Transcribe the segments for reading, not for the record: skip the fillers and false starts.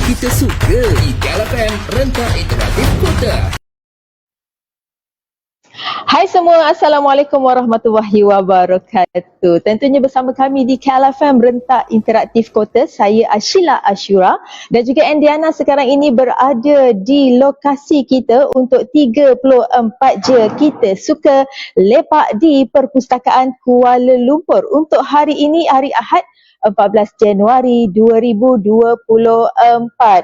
kita suka di KLFM Rentak Interaktif Kota. Hai semua, Assalamualaikum warahmatullahi wabarakatuh. Tentunya bersama kami di KLFM Rentak Interaktif Kota, saya Ashila Ashura dan juga Andiana sekarang ini berada di lokasi kita untuk 34 je kita suka lepak di Perpustakaan Kuala Lumpur untuk hari ini, hari Ahad 14 Januari 2024.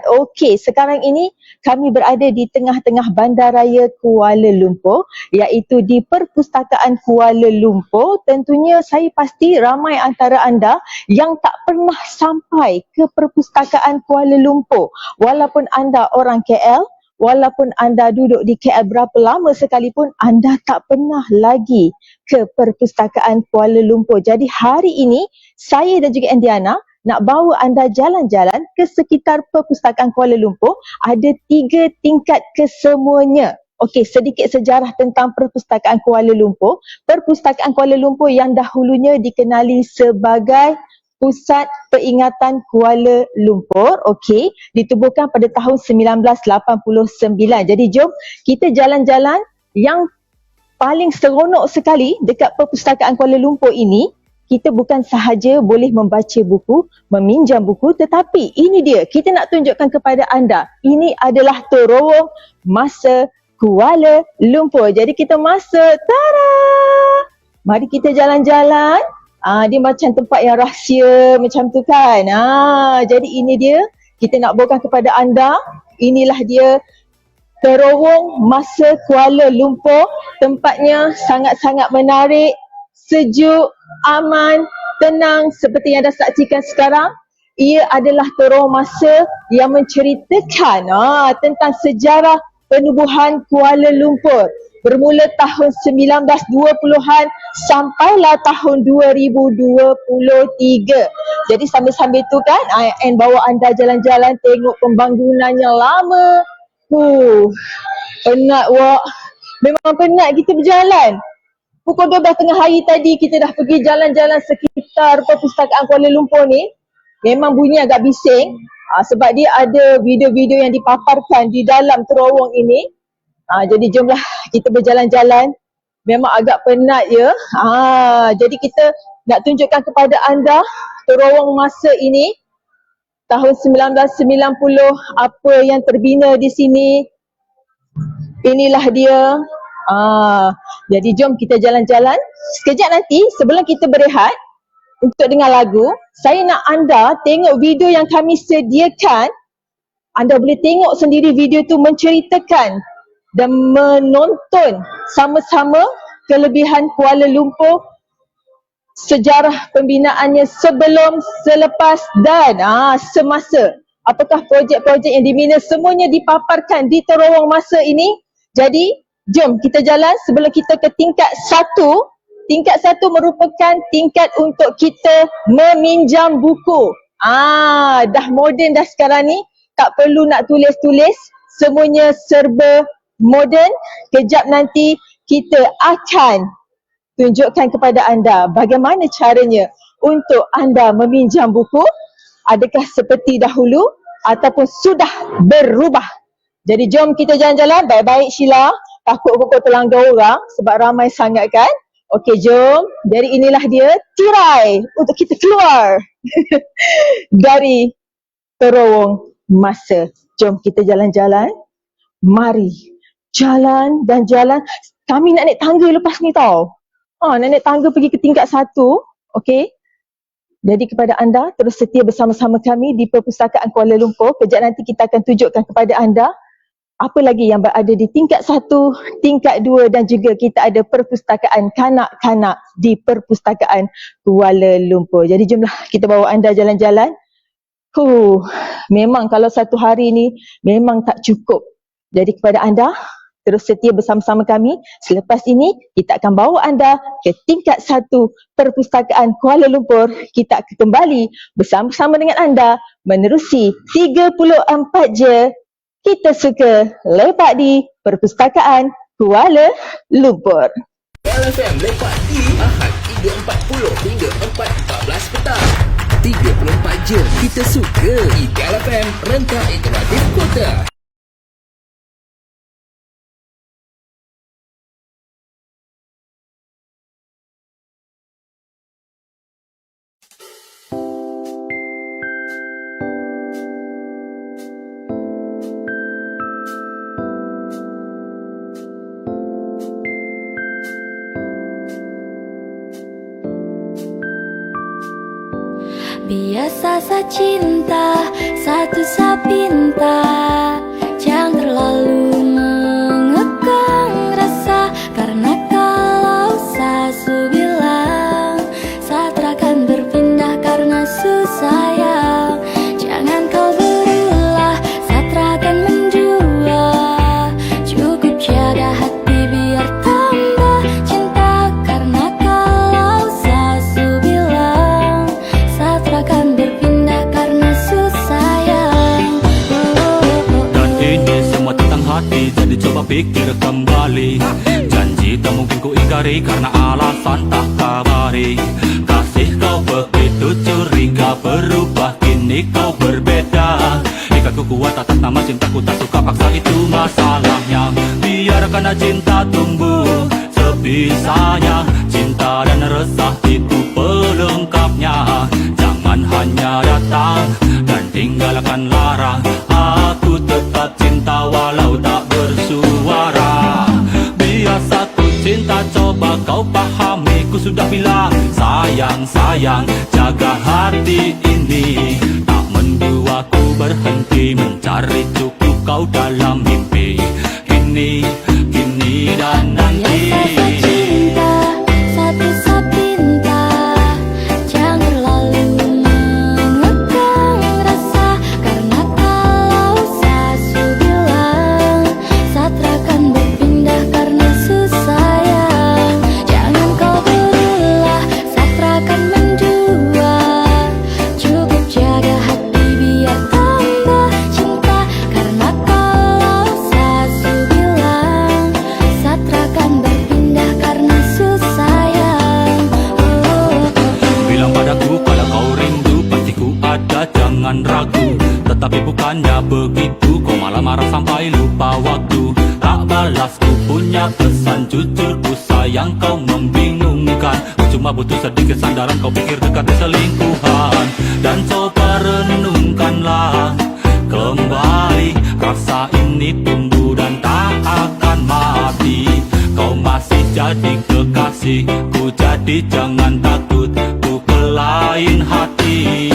Okey, sekarang ini kami berada di tengah-tengah Bandaraya Kuala Lumpur, iaitu di Perpustakaan Kuala Lumpur. Tentunya saya pasti ramai antara anda yang tak pernah sampai ke Perpustakaan Kuala Lumpur. Walaupun anda orang KL, walaupun anda duduk di KL berapa lama sekalipun, anda tak pernah lagi ke Perpustakaan Kuala Lumpur. Jadi hari ini saya dan juga Andiana nak bawa anda jalan-jalan ke sekitar Perpustakaan Kuala Lumpur. Ada 3 tingkat kesemuanya. Okey, sedikit sejarah tentang Perpustakaan Kuala Lumpur. Perpustakaan Kuala Lumpur yang dahulunya dikenali sebagai Pusat Peringatan Kuala Lumpur, okey, ditubuhkan pada tahun 1989. Jadi jom kita jalan-jalan. Yang paling seronok sekali dekat Perpustakaan Kuala Lumpur ini, kita bukan sahaja boleh membaca buku, meminjam buku, tetapi ini dia, kita nak tunjukkan kepada anda, ini adalah terowong masa Kuala Lumpur. Jadi kita masuk, tada! Mari kita jalan-jalan. Dia macam tempat yang rahsia macam tu kan. Jadi ini dia, kita nak bawakan kepada anda. Inilah dia terowong masa Kuala Lumpur. Tempatnya sangat-sangat menarik, sejuk, aman, tenang seperti yang anda saksikan sekarang. Ia adalah terowong masa yang menceritakan tentang sejarah penubuhan Kuala Lumpur. Bermula tahun 1920-an sampailah tahun 2023. Jadi sambil-sambil tu kan, Ann bawa anda jalan-jalan tengok pembangunannya lama. Penat wak. Memang penat kita berjalan. Pukul 12 tengah hari tadi kita dah pergi jalan-jalan sekitar Perpustakaan Kuala Lumpur ni. Memang bunyi agak bising sebab dia ada video-video yang dipaparkan di dalam terowong ini. Jadi jomlah kita berjalan-jalan. Memang agak penat ya. Jadi kita nak tunjukkan kepada anda terowong masa ini. Tahun 1990 apa yang terbina di sini. Inilah dia. Jadi jom kita jalan-jalan. Sekejap nanti sebelum kita berehat untuk dengar lagu, saya nak anda tengok video yang kami sediakan. Anda boleh tengok sendiri video tu menceritakan dan menonton sama-sama kelebihan Kuala Lumpur, sejarah pembinaannya sebelum, selepas dan semasa. Apakah projek-projek yang dibina, semuanya dipaparkan di terowong masa ini. Jadi jom kita jalan sebelum kita ke tingkat 1. Tingkat 1 merupakan tingkat untuk kita meminjam buku. Dah moden dah sekarang ni. Tak perlu nak tulis-tulis. Semuanya serba moden. Kejap nanti kita akan tunjukkan kepada anda bagaimana caranya untuk anda meminjam buku. Adakah seperti dahulu ataupun sudah berubah. Jadi jom kita jalan-jalan. Baik-baik Sheila. Takut pokok terlanggar orang sebab ramai sangat kan. Okey jom. Jadi inilah dia tirai untuk kita keluar dari terowong masa. Jom kita jalan-jalan. Mari jalan dan jalan. Kami nak naik tangga lepas ni tau. Nak naik tangga pergi ke tingkat 1. Okey. Jadi kepada anda terus setia bersama-sama kami di Perpustakaan Kuala Lumpur. Kejap nanti kita akan tunjukkan kepada anda apa lagi yang berada di tingkat 1, tingkat 2 dan juga kita ada perpustakaan kanak-kanak di Perpustakaan Kuala Lumpur. Jadi jomlah kita bawa anda jalan-jalan. Memang kalau satu hari ni memang tak cukup. Jadi kepada anda terus setia bersama-sama kami. Selepas ini kita akan bawa anda ke tingkat 1 Perpustakaan Kuala Lumpur. Kita akan kembali bersama-sama dengan anda menerusi 34 je kita suka lepak di Perpustakaan Kuala Lumpur. KLFM lepak di Ahad 3.40 hingga 4.14 petang. 34 je kita suka. Ideal FM, Renta Interaktif Kota. Biasa sa cinta, satu sa pinta. Jangan terlalu mengekang rasa, karena kalau sasu bilang saat akan berpindah karena susayang. Jangan kau berulah, saat akan menjua. Cukup jaga hati biar tambah cinta, karena kalau sasu bilang saat akan berpindah karena susayang. Dan ini semua tentang hati, jadi coba pikir kembali. Janji tak mungkin ku ingkari karena alasan tak kabari. Kasih kau begitu curiga, berubah kini kau berbeda. Ikatku kuat atas nama cintaku, tak suka paksa itu masalahnya. Biarkan cinta tumbuh sebisanya. Cinta dan resah itu pelengkapnya. Jangan hanya datang dan tinggalkan lara. Aku tetap cinta walau tak bersuara. Biar satu cinta coba kau pahami. Ku sudah bilang sayang, sayang, jaga hati ini. Tak mendua ku berhenti mencari cukup kau dalam mimpi. Kini, kini dan nanti. Biasa sa cinta, satu sa pinta. Jangan terlalu mengekang rasa, karena kalau sasu bilang saat akan berpindah karena susayang. Jangan kau berulah, saat akan menjua. Cukup jaga hati biar tambah cinta, karena kalau sasu bilang saat akan berpindah karena susayang. Bilang padaku kalau kau rindu, pasti ku ada, jangan ragu. Tetapi bukannya begitu, kau malah marah sampai lupa waktu. Tak balas ku punya pesan, jujur ku sayang kau membingungkan. Ku cuma butuh sedikit sandaran, kau pikir dekat selingkuhan. Dan coba renungkanlah kembali, rasa ini tumbuh dan tak akan mati. Kau masih jadi kekasih, ku jadi jangan takut, ku ke lain hati.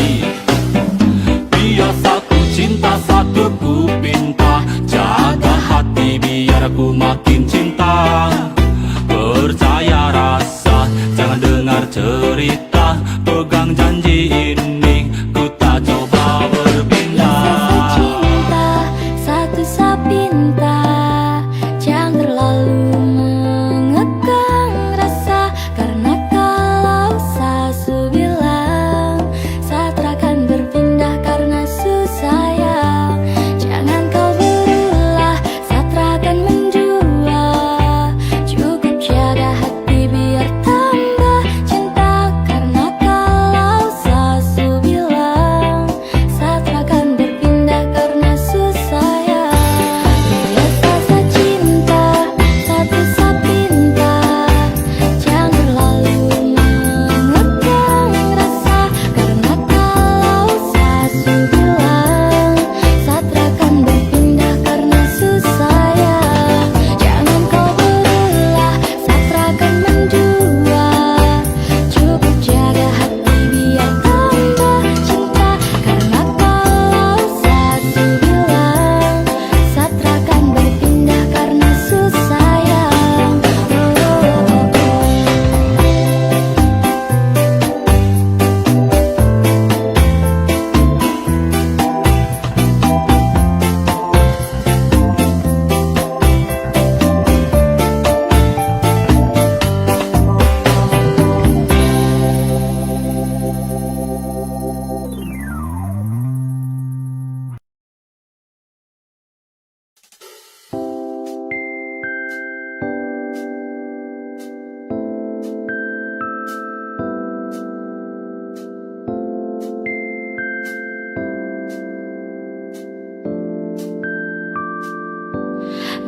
Biar satu cinta, satu ku pinta. Jaga hati biar aku makin cinta. Percaya rasa, jangan dengar cerita. Pegang janji ini, ku tak coba berpindah. Biasa sa cinta, satu sa pinta. Jangan terlalu mengekang rasa, karena kalau sasu bilang saat akan berpindah karena susayang. Jangan kau berulah, saat akan menjua. Cukup jaga hati biar tambah cinta, karena kalau sasu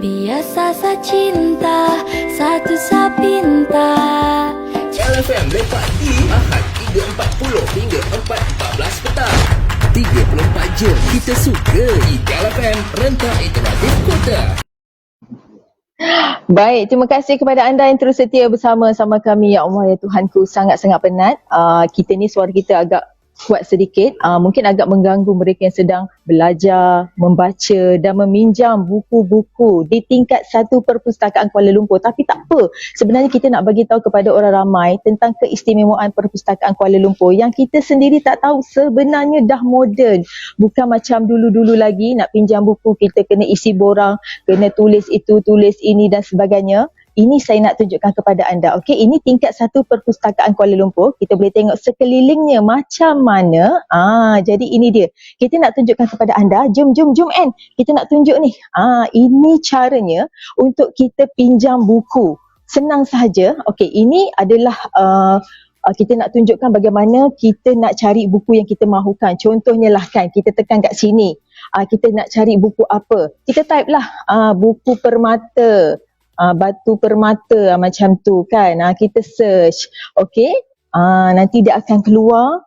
Biasa sa cinta, satu sa pinta. LFM lepak di Ahad 3.40 hingga 4.14 petang. 34 jam kita suka. LFM Renta Interaktif Kota. Baik, terima kasih kepada anda yang terus setia bersama kami. Ya Allah, ya Tuhanku, sangat-sangat penat. Kita ni suara kita agak kuat sedikit, mungkin agak mengganggu mereka yang sedang belajar, membaca dan meminjam buku-buku di tingkat 1 Perpustakaan Kuala Lumpur. Tapi tak apa, sebenarnya kita nak bagi tahu kepada orang ramai tentang keistimewaan Perpustakaan Kuala Lumpur yang kita sendiri tak tahu sebenarnya dah moden. Bukan macam dulu-dulu lagi nak pinjam buku kita kena isi borang, kena tulis itu, tulis ini dan sebagainya. Ini saya nak tunjukkan kepada anda. Okey, ini tingkat 1 Perpustakaan Kuala Lumpur. Kita boleh tengok sekelilingnya macam mana. Jadi ini dia. Kita nak tunjukkan kepada anda. Jom Ann. Kita nak tunjuk ni. Ini caranya untuk kita pinjam buku. Senang sahaja. Okey, ini adalah kita nak tunjukkan bagaimana kita nak cari buku yang kita mahukan. Contohnya lah kan, kita tekan kat sini. Kita nak cari buku apa? Kita type lah buku permata. Batu permata macam tu kan. Kita search. Okey. Nanti dia akan keluar,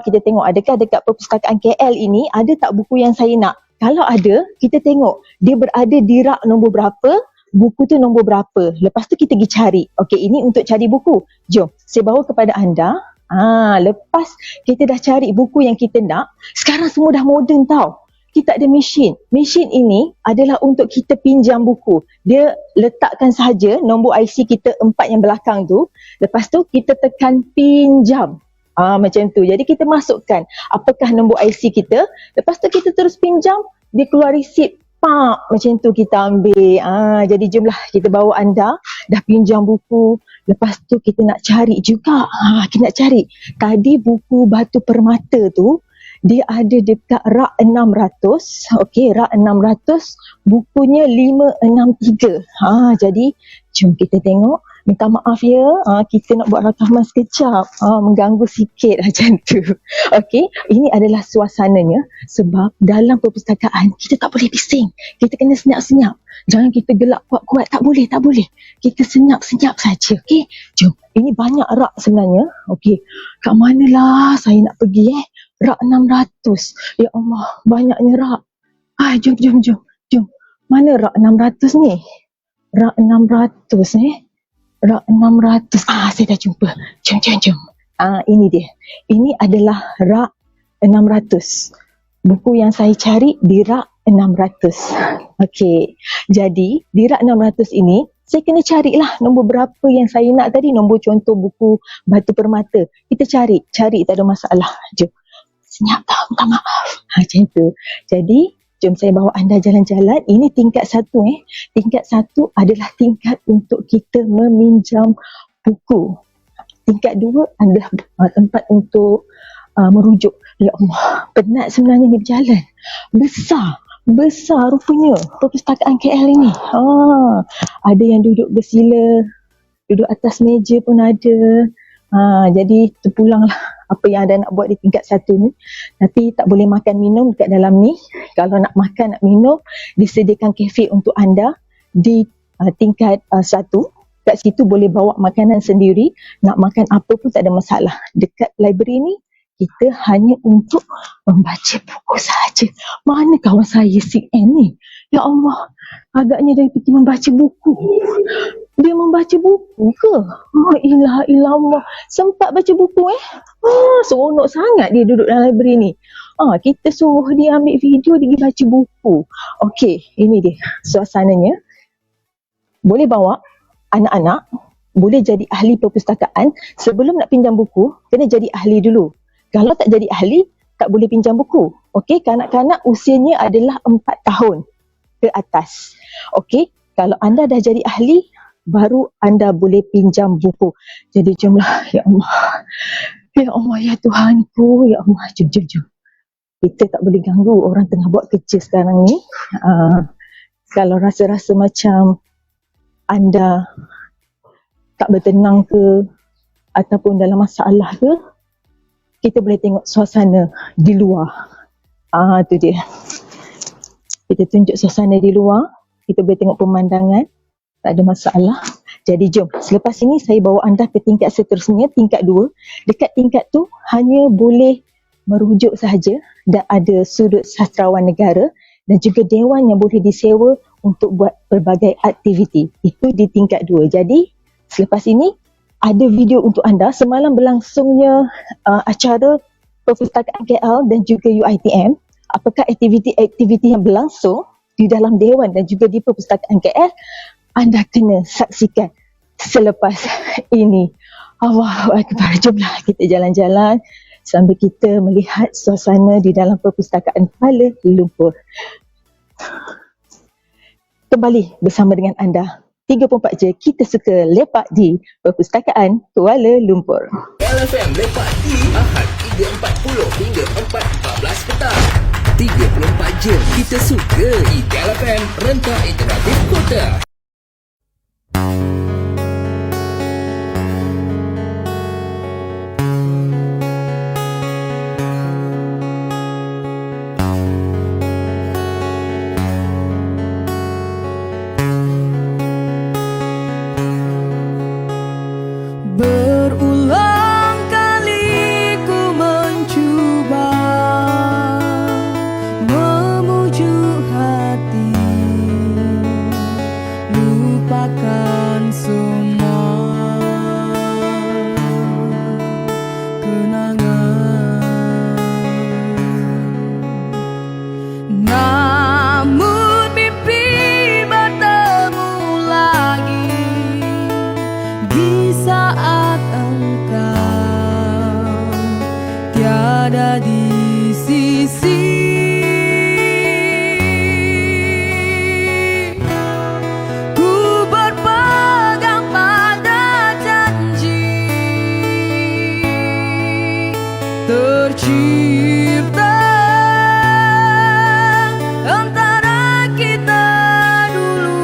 kita tengok adakah dekat Perpustakaan KL ini ada tak buku yang saya nak. Kalau ada, kita tengok dia berada di rak nombor berapa, buku tu nombor berapa. Lepas tu kita pergi cari. Okey, ini untuk cari buku. Jom, saya bawa kepada anda. Lepas kita dah cari buku yang kita nak, sekarang semua dah moden tau. Kita ada mesin. Mesin ini adalah untuk kita pinjam buku. Dia letakkan sahaja nombor IC kita 4 yang belakang tu. Lepas tu kita tekan pinjam. Macam tu. Jadi kita masukkan apakah nombor IC kita. Lepas tu kita terus pinjam. Dia keluar resip. Macam tu kita ambil. Jadi jomlah kita bawa anda. Dah pinjam buku. Lepas tu kita nak cari juga. Kita nak cari. Tadi buku Batu Permata tu. Dia ada dekat rak 600. Okey, rak 600. Bukunya 563. Jadi, jom kita tengok. Minta maaf ya, kita nak buat rakaman sekejap. Mengganggu sikit macam tu. Okey, ini adalah suasananya. Sebab dalam perpustakaan, kita tak boleh bising. Kita kena senyap-senyap. Jangan kita gelak kuat-kuat. Tak boleh. Kita senyap-senyap saja. Okey, jom. Ini banyak rak sebenarnya. Okey, kat manalah saya nak pergi Rak 600. Ya Allah, banyaknya rak. Jom. Mana rak 600 ni? Rak 600 ni. Rak 600. Saya dah jumpa. Jom. Ini dia. Ini adalah rak 600. Buku yang saya cari di rak 600. Okey. Jadi, di rak 600 ini, saya kena carilah nombor berapa yang saya nak tadi. Nombor contoh buku Batu Permata. Kita cari tak ada masalah. Jom. Senyap tak, minta maaf. Macam tu. Jadi, jom saya bawa anda jalan-jalan. Ini tingkat 1 Tingkat 1 adalah tingkat untuk kita meminjam buku. Tingkat 2 adalah tempat untuk merujuk. Ya Allah, penat sebenarnya ni berjalan. Besar rupanya Perpustakaan KL ini. Ada yang duduk bersila, duduk atas meja pun ada. Jadi terpulanglah apa yang anda nak buat di tingkat 1 ni. Tapi tak boleh makan minum dekat dalam ni. Kalau nak makan, nak minum, disediakan kafe untuk anda di tingkat 1. Kat situ boleh bawa makanan sendiri. Nak makan apa pun tak ada masalah. Dekat library ni, kita hanya untuk membaca buku sahaja. Mana kawan saya si Ann ni? Ya Allah, agaknya dia pergi membaca buku. Dia membaca buku ke? Ilah Allah. Sempat baca buku seronok sangat dia duduk dalam library ni. Kita suruh dia ambil video, dia pergi baca buku. Okey, ini dia suasananya. Boleh bawa anak-anak, boleh jadi ahli perpustakaan. Sebelum nak pinjam buku, kena jadi ahli dulu. Kalau tak jadi ahli, tak boleh pinjam buku. Okey, kanak-kanak usianya adalah 4 tahun ke atas. Okey, kalau anda dah jadi ahli, baru anda boleh pinjam buku. Jadi jomlah. Ya Allah, ya Tuhanku. Ya Allah, jom. Kita tak boleh ganggu orang tengah buat kerja sekarang ni. Kalau rasa-rasa macam anda tak bertenang ke, ataupun dalam masalah ke, kita boleh tengok suasana di luar. Tu dia. Kita tunjuk suasana di luar. kita boleh tengok pemandangan, tak ada masalah. Jadi jom, selepas ini saya bawa anda ke tingkat seterusnya, tingkat 2. Dekat tingkat tu hanya boleh merujuk sahaja dan ada sudut sastrawan negara dan juga dewan yang boleh disewa untuk buat pelbagai aktiviti. Itu di tingkat 2. Jadi selepas ini ada video untuk anda. Semalam berlangsungnya acara Perpustakaan KL dan juga UiTM. Apakah aktiviti-aktiviti yang berlangsung di dalam dewan dan juga di Perpustakaan KL, anda kena saksikan selepas ini. Allahu Akbar. Jomlah kita jalan-jalan sambil kita melihat suasana di dalam Perpustakaan Kuala Lumpur. Kembali bersama dengan anda. 34 je kita suka lepak di Perpustakaan Kuala Lumpur. LFM lepak di Ahad 3.40 hingga 4.14 petang. 34 je kita suka. LFM rentak interaktif kota. Berulang kali ku mencuba memujuk hati, lupakan semua kenangan. Namun mimpi bertemu lagi di saat engkau tiada di sisi. Ku berpegang pada janji tercipta antara kita dulu.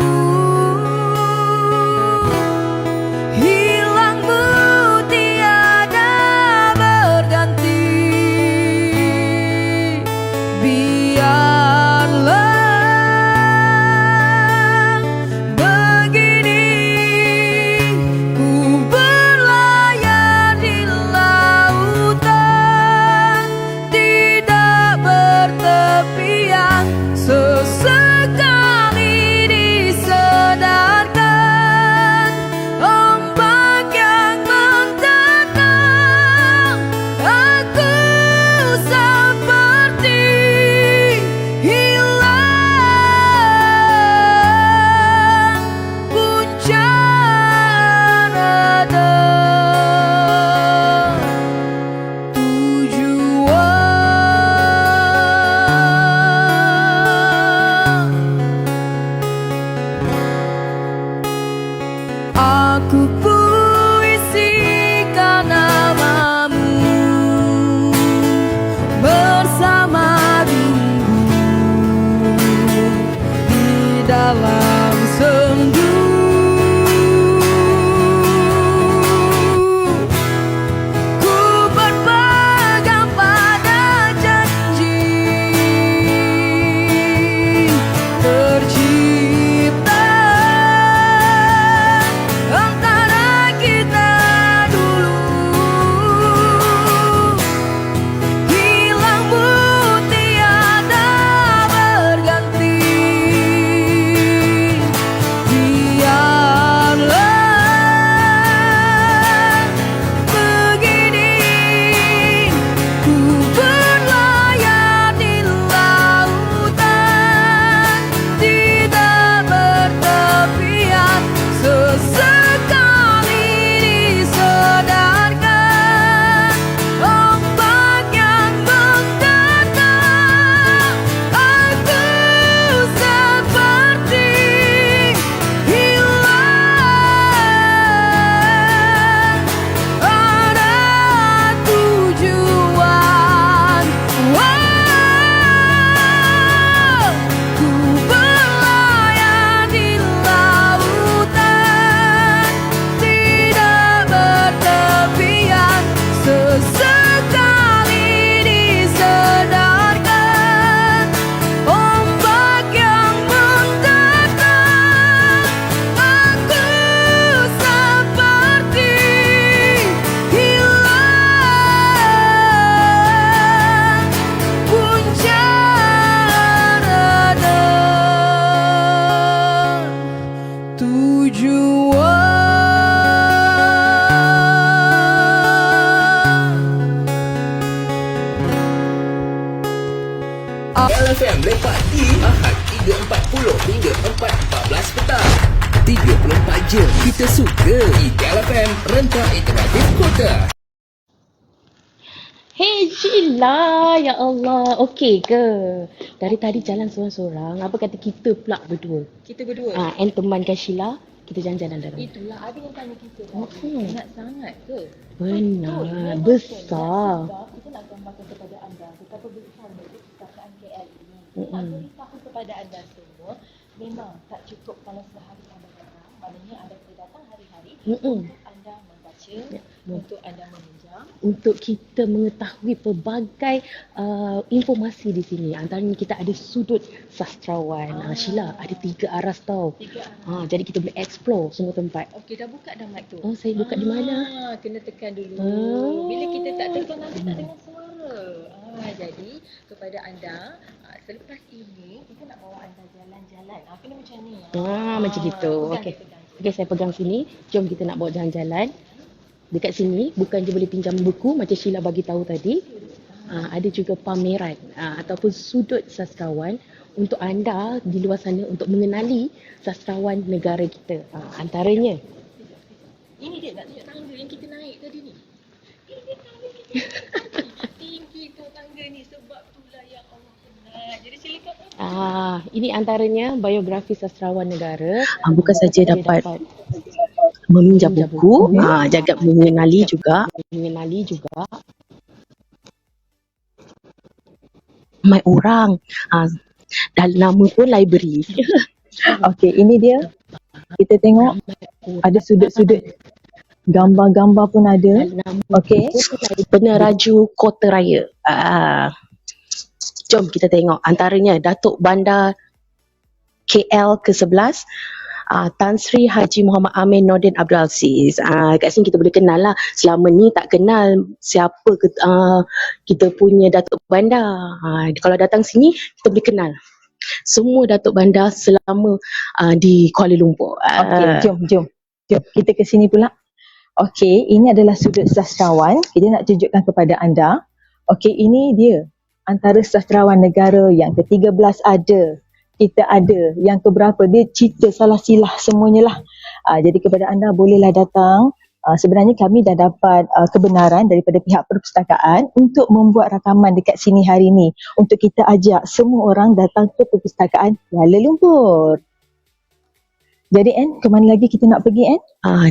Hilangmu tiada berganti. Biarlah begini ku berlayar di lautan, LFM lepak di Ahad 3.40 hingga 4.14 petang. 34 jam kita suka. IKLFM, rentak interaktif kota. Hei Sheila, ya Allah, okey ke? Dari tadi jalan seorang-seorang, apa kata kita pula berdua? Kita berdua. And temankan Sheila, kita jalan-jalan dalam. Itulah ada yang tanya kita. Nak sangat ke? Benar, besar. Kita nak gambarkan kepada anda betapa besarnya perpustakaan KL ini. Nak beritahu kepada anda semua, memang tak cukup kalau sehari anda datang. Maknanya anda boleh datang hari-hari untuk anda membaca, untuk anda meminjam. Untuk kita mengetahui pelbagai informasi di sini. Antaranya kita ada sudut sastrawan. Sheila, ada 3 aras tau. Jadi kita boleh explore semua tempat. Okey, dah buka dah mic tu. Oh, saya buka di mana? Kena tekan dulu. Bila kita tak tekan nanti tak dengar suara. Jadi kepada anda, selepas ini kita nak bawa anda jalan-jalan. Kena macam ni. Macam gitu. Okey. Okey, saya pegang sini. Jom kita nak bawa jalan-jalan. Dekat sini bukan je boleh pinjam buku macam Sheila bagi tahu tadi. Ada juga pameran ataupun sudut sastrawan untuk anda di luar sana untuk mengenali sastrawan negara kita. Antaranya Ini dia nak tunjuk tangga yang kita naik tadi ni. Ini dia tangga kita naik tadi. Tinggi tu tangga ni sebab itulah yang Allah kenal. Jadi silakan. ini antaranya biografi sastrawan negara. Bukan saja dapat meminjam buku, jaga mengenali juga ramai orang. Dan nama pun library. Okey, ini dia. Kita tengok ada sudut-sudut. Gambar-gambar pun ada. Okey. Peneraju Kota Raya. Jom kita tengok. Antaranya Datuk Bandar KL ke-11, Tan Sri Haji Muhammad Amin Nordin Abdul Aziz. Kat sini kita boleh kenal lah. Selama ni tak kenal siapa kita punya Datuk Bandar. Kalau datang sini kita boleh kenal semua Datuk Bandar selama di Kuala Lumpur. Okey, jom. Kita ke sini pula. Okey, ini adalah sudut sastrawan. Kita nak tunjukkan kepada anda. Okey, ini dia. Antara sastrawan negara yang ke-13 ada. Kita ada yang keberapa, dia cerita salah silah semuanya lah. Jadi kepada anda bolehlah datang. Sebenarnya kami dah dapat kebenaran daripada pihak perpustakaan untuk membuat rakaman dekat sini hari ini. Untuk kita ajak semua orang datang ke perpustakaan Kuala Lumpur. Jadi ke mana lagi kita nak pergi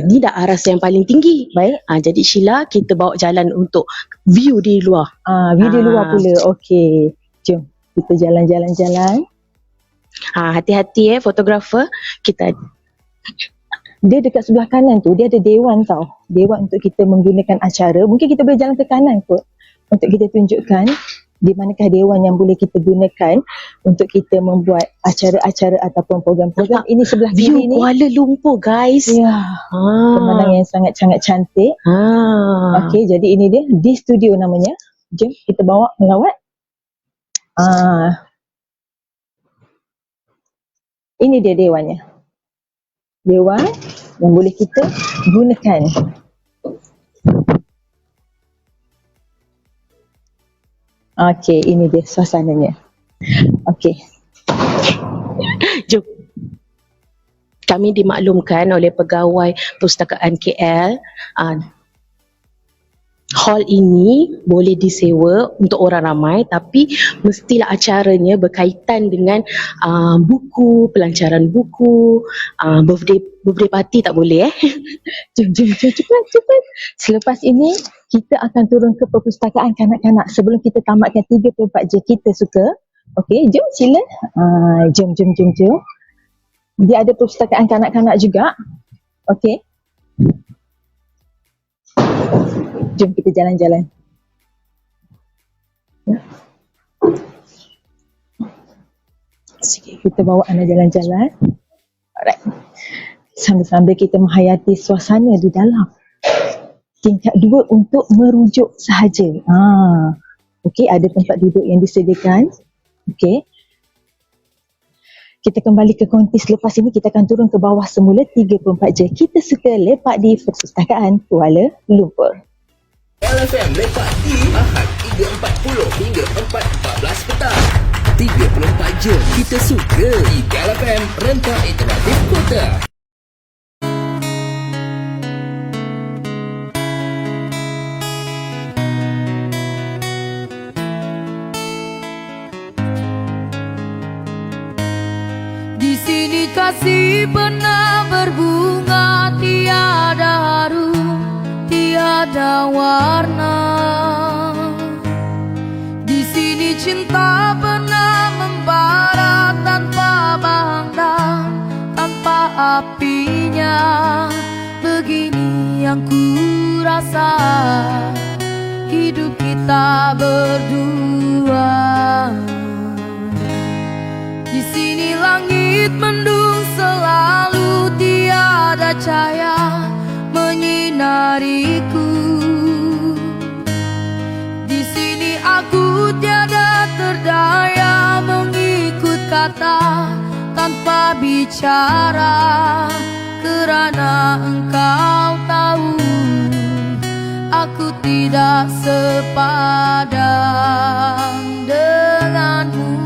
Ni dah aras yang paling tinggi. Baik. Jadi Sheila, kita bawa jalan untuk view di luar. View di luar pula. Okey. Jom kita jalan-jalan-jalan. Hati-hati fotografer. Dia dekat sebelah kanan tu, dia ada dewan tau. Dewan untuk kita menggunakan acara. Mungkin kita boleh jalan ke kanan kot untuk kita tunjukkan di manakah dewan yang boleh kita gunakan untuk kita membuat acara-acara ataupun program-program. Ini sebelah View kiri ni. Kuala Lumpur, guys. Ya. Pemandangan yang sangat-sangat cantik. Okey, jadi ini dia. Di studio namanya. Jom kita bawa melawat. Ini dia dewannya. Dewan yang boleh kita gunakan. Okey, ini dia suasananya. Okey. Jom. Kami dimaklumkan oleh pegawai Perpustakaan KL, hall ini boleh disewa untuk orang ramai, tapi mestilah acaranya berkaitan dengan buku, pelancaran buku, birthday party tak boleh Jom, cepat. Selepas ini, kita akan turun ke perpustakaan kanak-kanak sebelum kita tamatkan 34 je kita suka. Okey, jom sila. Jom. Dia ada perpustakaan kanak-kanak juga. Okey. Jom kita jalan-jalan. Kita bawa anak jalan-jalan. Alright. Sambil-sambil kita menghayati suasana di dalam. Tingkat 2 untuk merujuk sahaja. Okey, ada tempat duduk yang disediakan. Okey. Kita kembali ke kontis lepas ini, kita akan turun ke bawah semula 34 je. Kita suka lepak di Perpustakaan Kuala Lumpur. LFM lepak di Ahad 3.40 hingga 4.14 petang. 34 jam kita suka. Eagle FM, rentak interaktif kota. Di sini kasih pernah berbunga, tiada harum, tiada warna. Di sini cinta pernah membara tanpa bahan dan tanpa apinya. Begini yang ku rasa hidup kita berdua. Di sini langit mendung selalu, tiada cahaya menyinariku. Di sini aku tiada terdaya mengikut kata tanpa bicara, kerana engkau tahu aku tidak sepadan denganmu.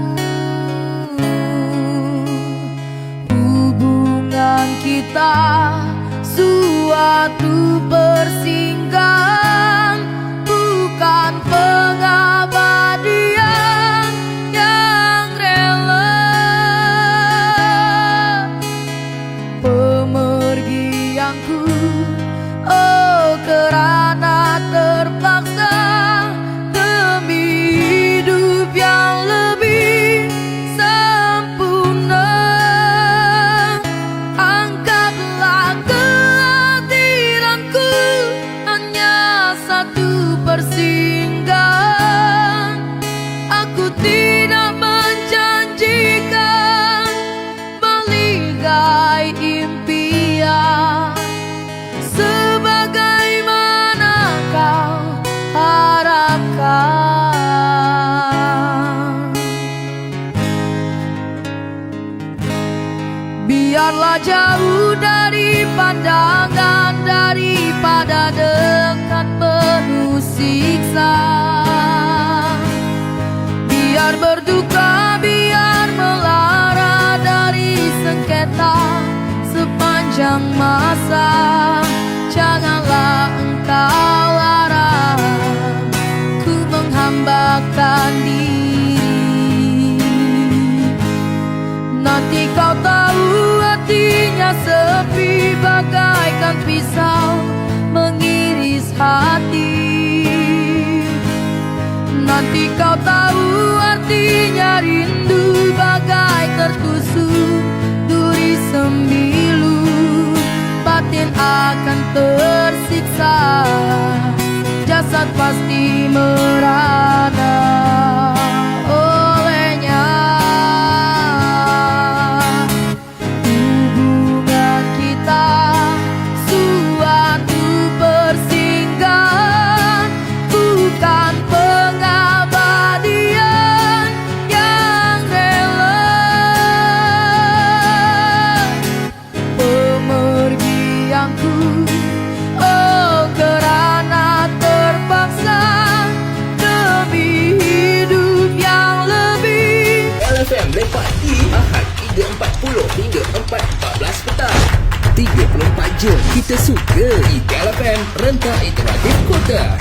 Kita suatu persinggahan, bukan pengabadian yang rela. Pemergianku, oh kerana terpaksa demi hidup yang lebih sempurna. Persinggahan, aku tidak menjanjikan meligai impian sebagaimana kau harapkan. Biarlah jauh dari pandangan, daripada dekat penuh siksa. Biar berduka, biar melara dari sengketa sepanjang masa. Janganlah engkau larang ku menghambakan diri. Nanti kau tahu hatinya sepi bagaikan pisau mengiris hati. Nanti kau tahu artinya rindu bagai tertusuk duri sembilu. Batin akan tersiksa, jasad pasti merana olehnya. Hubungan kita suatu persinggahan, bukan pengabadian yang rela. Pemergianku, oh kerana terpaksa demi hidup yang lebih. LFM lepas di Ahad 3.40 hingga 4.14 petang. 34 jam kita suka. Eagle FM, rentak interaktif kota.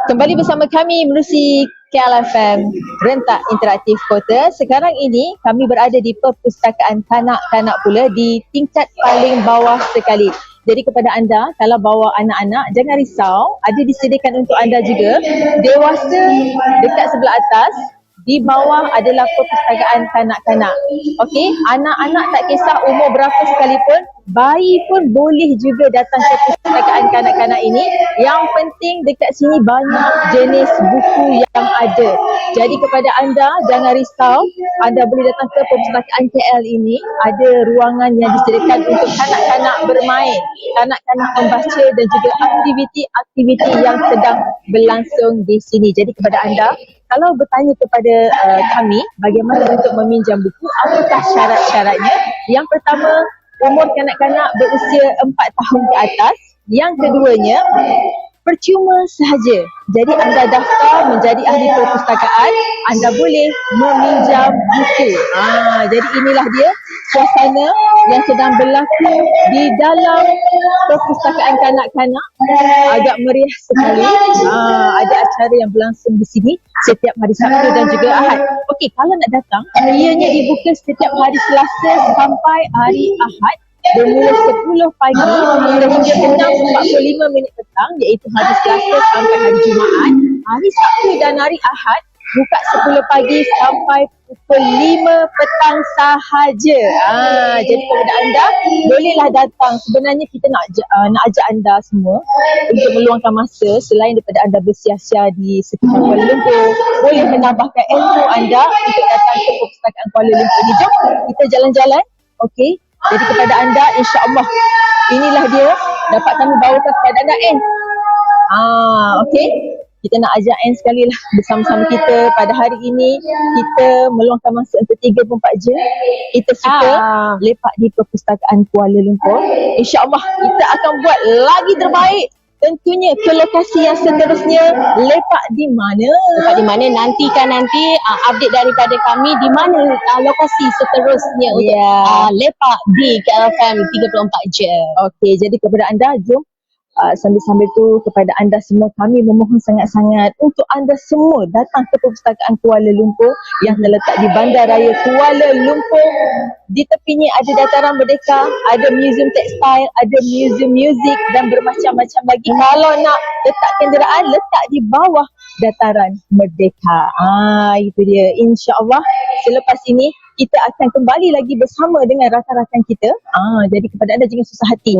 Kembali bersama kami menerusi KLFM Rentak Interaktif Kota. Sekarang ini kami berada di Perpustakaan Kanak-Kanak pula di tingkat paling bawah sekali. Jadi kepada anda, kalau bawa anak-anak, jangan risau. Ada disediakan untuk anda juga. Dewasa dekat sebelah atas, di bawah adalah perpustakaan kanak-kanak. Okey, anak-anak tak kisah umur berapa sekalipun, bayi pun boleh juga datang ke perpustakaan kanak-kanak ini. Yang penting dekat sini banyak jenis buku yang ada. Jadi kepada anda, jangan risau. Anda boleh datang ke perpustakaan KL ini. Ada ruangan yang disediakan untuk kanak-kanak bermain, kanak-kanak membaca dan juga aktiviti-aktiviti yang sedang berlangsung di sini. Jadi kepada anda, kalau bertanya kepada kami bagaimana untuk meminjam buku, apakah syarat-syaratnya? Yang pertama, umur kanak-kanak berusia 4 tahun ke atas. Yang keduanya, percuma sahaja. Jadi anda daftar menjadi ahli perpustakaan, anda boleh meminjam buku. Jadi inilah dia suasana yang sedang berlaku di dalam perpustakaan kanak-kanak. Agak meriah sekali. Ada acara yang berlangsung di sini setiap hari Sabtu dan juga Ahad. Okey, kalau nak datang, ianya dibuka setiap hari Selasa sampai hari Ahad, bermula 10 pagi sehingga 6.45 minit petang, iaitu hari Selasa sampai hari Jumaat. Hari Sabtu dan hari Ahad buka 10 pagi sampai pukul 5 petang sahaja. Jadi kepada anda, bolehlah datang. Sebenarnya kita nak ajak anda semua untuk meluangkan masa selain daripada anda bersia-sia di sekitar Kuala Lumpur, boleh menambahkan ilmu anda untuk datang ke perpustakaan Kuala Lumpur ni. Jom kita jalan-jalan. Okey. Jadi kepada anda, insya-Allah inilah dia dapat kami bawakan kepada anda, Anne. Okey. Kita nak ajak Anne sekali lah bersama-sama kita pada hari ini. Kita meluangkan masa untuk 34 jam. Kita suka lepak di perpustakaan Kuala Lumpur. InsyaAllah kita akan buat lagi terbaik. Tentunya ke lokasi yang seterusnya, lepak di mana? Lepak di mana, nantikan update daripada kami di mana lokasi seterusnya untuk lepak di KLFM 34 je. Okey, jadi kepada anda, jom sambil-sambil tu kepada anda semua, kami memohon sangat-sangat untuk anda semua datang ke perpustakaan Kuala Lumpur yang terletak di Bandaraya Kuala Lumpur. Di tepinya ada Dataran Merdeka, ada muzium tekstil, ada muzium muzik dan bermacam-macam lagi. Kalau nak letak kenderaan, letak di bawah Dataran Merdeka. Itu dia. InsyaAllah selepas ini kita akan kembali lagi bersama dengan rakan-rakan kita. Jadi kepada anda jangan susah hati.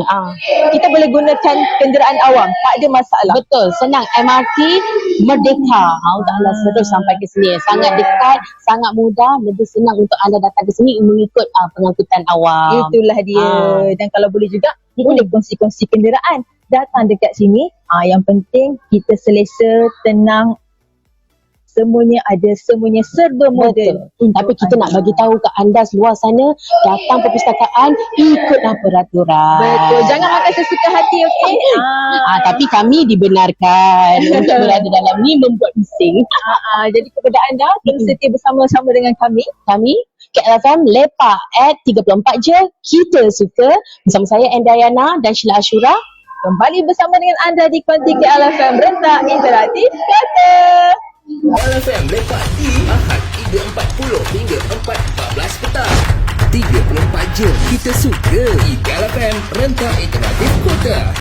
Kita boleh gunakan kenderaan awam, tak ada masalah. Betul, senang. MRT Merdeka. Allah terus sampai ke sini. Sangat dekat, sangat mudah, lebih senang untuk anda datang ke sini mengikut pengangkutan awam. Itulah dia. Dan kalau boleh juga, boleh kongsi-kongsi kenderaan. Datang dekat sini. Yang penting kita selesa, tenang. Semuanya ada, semuanya serba moden. Tapi kita nak bagi tahu ke anda seluar sana, datang perpustakaan, ikutlah peraturan. Betul. Jangan makan sesuka hati, okey? Tapi kami dibenarkan untuk berada dalam ni, membuat bising. Jadi kepada anda, terus setia bersama-sama dengan kami. Kami KLFM lepak at 34 je. Kita suka. Bersama saya Endayana dan Sheila Ashura. Kembali bersama dengan anda di Konti KLFM Rentak Interaktif Kata. KLFM lepak di Ahad 3.40 hingga 4.14 petang. 34 jam kita suka. KLFM Rentak Interaktif Kota.